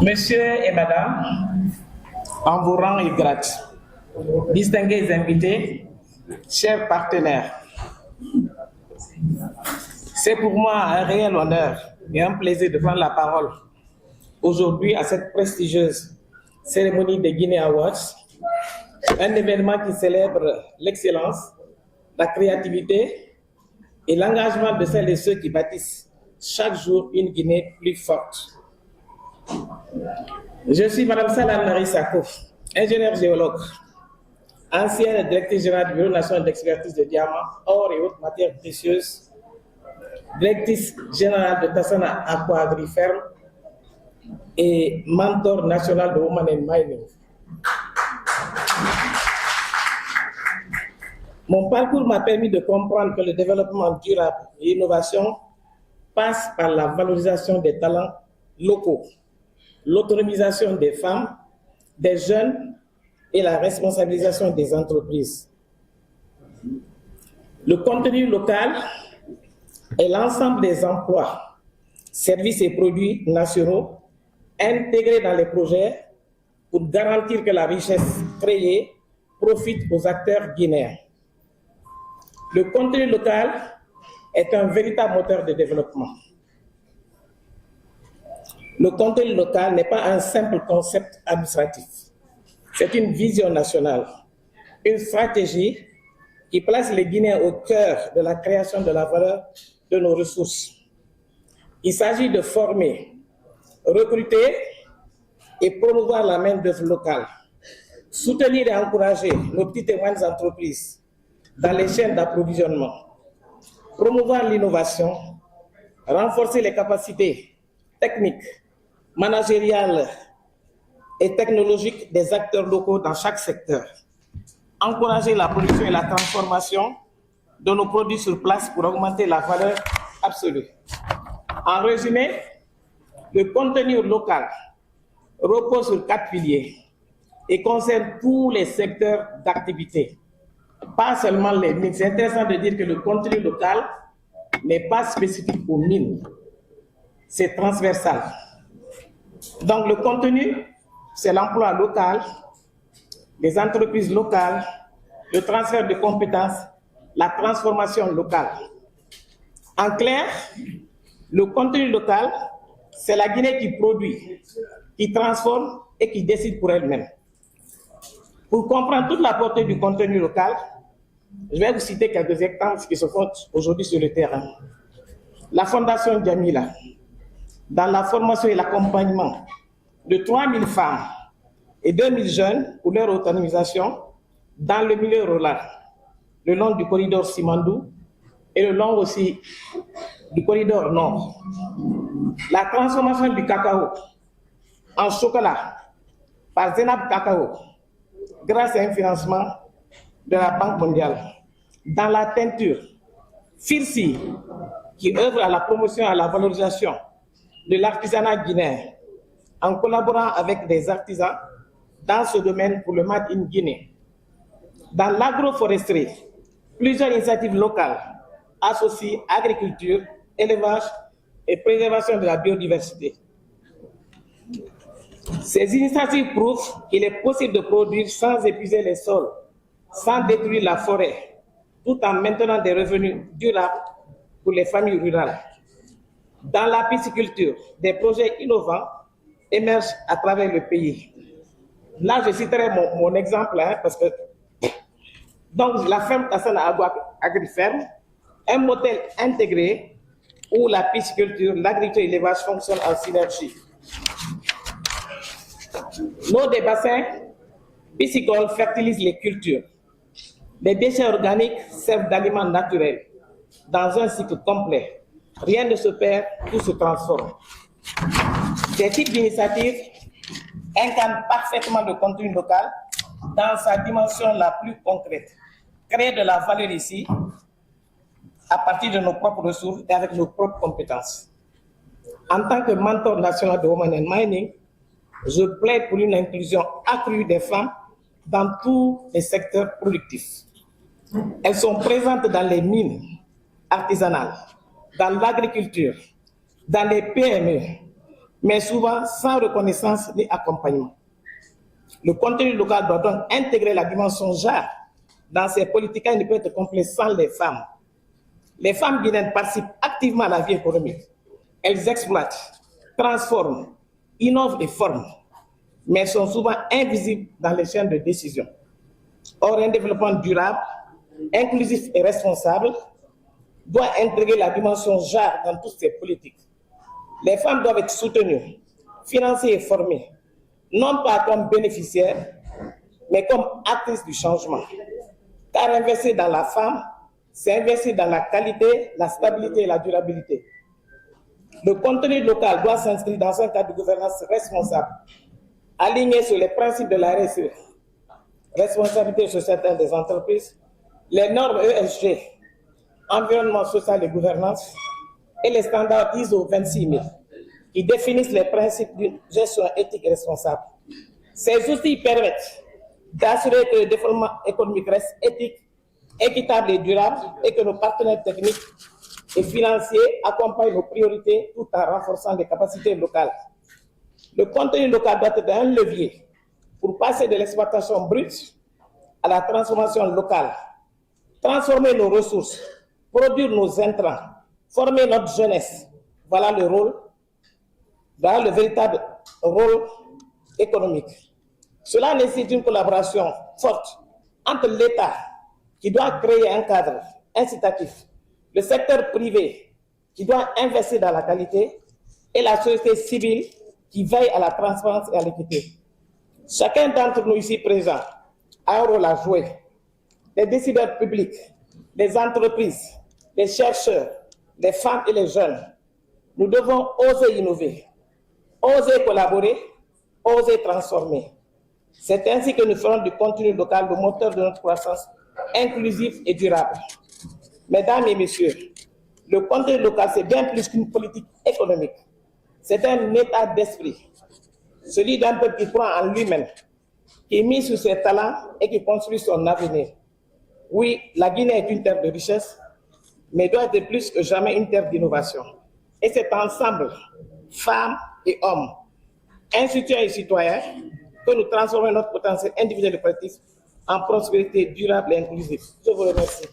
Messieurs et Madame, en vos rangs et grades, distingués invités, chers partenaires, c'est pour moi un réel honneur et un plaisir de prendre la parole aujourd'hui à cette prestigieuse cérémonie des Guinea Awards, un événement qui célèbre l'excellence, la créativité et l'engagement de celles et ceux qui bâtissent chaque jour une Guinée plus forte. Je suis Mme Salam Marie Sako, ingénieure géologue, ancienne directrice générale du Bureau national d'expertise de diamants, or et autres matières précieuses, directrice générale de Tassana Aqua Agri-Ferme et mentor national de Women in Mining. Mon parcours m'a permis de comprendre que le développement durable et l'innovation passent par la valorisation des talents locaux, l'autonomisation des femmes, des jeunes et la responsabilisation des entreprises. Le contenu local est l'ensemble des emplois, services et produits nationaux intégrés dans les projets pour garantir que la richesse créée profite aux acteurs guinéens. Le contenu local est un véritable moteur de développement. Le contenu local n'est pas un simple concept administratif. C'est une vision nationale, une stratégie qui place les Guinéens au cœur de la création de la valeur de nos ressources. Il s'agit de former, recruter et promouvoir la main-d'œuvre locale, soutenir et encourager nos petites et moyennes entreprises dans les chaînes d'approvisionnement, promouvoir l'innovation, renforcer les capacités techniques, managériales et technologiques des acteurs locaux dans chaque secteur, encourager la production et la transformation de nos produits sur place pour augmenter la valeur absolue. En résumé, le contenu local repose sur 4 piliers et concerne tous les secteurs d'activité, pas seulement les mines. C'est intéressant de dire que le contenu local n'est pas spécifique aux mines, c'est transversal. Donc le contenu, c'est l'emploi local, les entreprises locales, le transfert de compétences, la transformation locale. En clair, le contenu local, c'est la Guinée qui produit, qui transforme et qui décide pour elle-même. Pour comprendre toute la portée du contenu local, je vais vous citer quelques exemples qui se font aujourd'hui sur le terrain. La Fondation Djamila, dans la formation et l'accompagnement de 3000 femmes et 2000 jeunes pour leur autonomisation dans le milieu rural, le long du corridor Simandou et le long aussi du corridor nord. La transformation du cacao en chocolat par Zenab Cacao, grâce à un financement de la Banque mondiale. Dans la teinture, Firsi, qui œuvre à la promotion et à la valorisation de l'artisanat guinéen, en collaborant avec des artisans dans ce domaine pour le Made in Guinée. Dans l'agroforesterie, plusieurs initiatives locales associent agriculture, élevage et préservation de la biodiversité. Ces initiatives prouvent qu'il est possible de produire sans épuiser les sols, sans détruire la forêt, tout en maintenant des revenus durables pour les familles rurales. Dans la pisciculture, des projets innovants émergent à travers le pays. Là, je citerai mon exemple, parce que donc la ferme Tassana Aqua Agri-Ferme, un modèle intégré où la pisciculture, l'agriculture et l'élevage fonctionnent en synergie. L'eau des bassins piscicoles fertilise les cultures. Les déchets organiques servent d'aliments naturels. Dans un cycle complet, rien ne se perd, tout se transforme. Ces types d'initiatives incarnent parfaitement le contenu local dans sa dimension la plus concrète. Créer de la valeur ici, à partir de nos propres ressources et avec nos propres compétences. En tant que mentor national de Women in Mining, je plaide pour une inclusion accrue des femmes dans tous les secteurs productifs. Elles sont présentes dans les mines artisanales, dans l'agriculture, dans les PME, mais souvent sans reconnaissance ni accompagnement. Le contenu local doit donc intégrer la dimension genre dans ses politiques et ne peut être complet sans les femmes. Les femmes guinéennes participent activement à la vie économique. Elles exploitent, transforment, innovent et forment, mais sont souvent invisibles dans les chaînes de décision. Or, un développement durable, inclusif et responsable doit intégrer la dimension genre dans toutes ces politiques. Les femmes doivent être soutenues, financées et formées, non pas comme bénéficiaires, mais comme actrices du changement. Car investir dans la femme, c'est investir dans la qualité, la stabilité et la durabilité. Le contenu local doit s'inscrire dans un cadre de gouvernance responsable, aligné sur les principes de la RSE, responsabilité sociétale des entreprises, les normes ESG, environnement social et gouvernance, et les standards ISO 26000, qui définissent les principes d'une gestion éthique et responsable. Ces outils permettent d'assurer que le développement économique reste éthique, équitable et durable, et que nos partenaires techniques et financiers accompagnent nos priorités tout en renforçant les capacités locales. Le contenu local doit être un levier pour passer de l'exploitation brute à la transformation locale, transformer nos ressources, produire nos intrants, former notre jeunesse. Voilà le véritable rôle économique. Cela nécessite une collaboration forte entre l'État, qui doit créer un cadre incitatif, le secteur privé, qui doit investir dans la qualité, et la société civile, qui veille à la transparence et à l'équité. Chacun d'entre nous ici présents a un rôle à jouer. Les décideurs publics, les entreprises, les chercheurs, les femmes et les jeunes, nous devons oser innover, oser collaborer, oser transformer. C'est ainsi que nous ferons du contenu local le moteur de notre croissance inclusive et durable. Mesdames et messieurs, le contenu local, c'est bien plus qu'une politique économique. C'est un état d'esprit, celui d'un peuple qui croit en lui-même, qui est mis sur ses talents et qui construit son avenir. Oui, la Guinée est une terre de richesse, mais doit être plus que jamais une terre d'innovation. Et c'est ensemble, femmes et hommes, institutions et citoyens, que nous transformons notre potentiel individuel et collectif en prospérité durable et inclusive. Je vous remercie.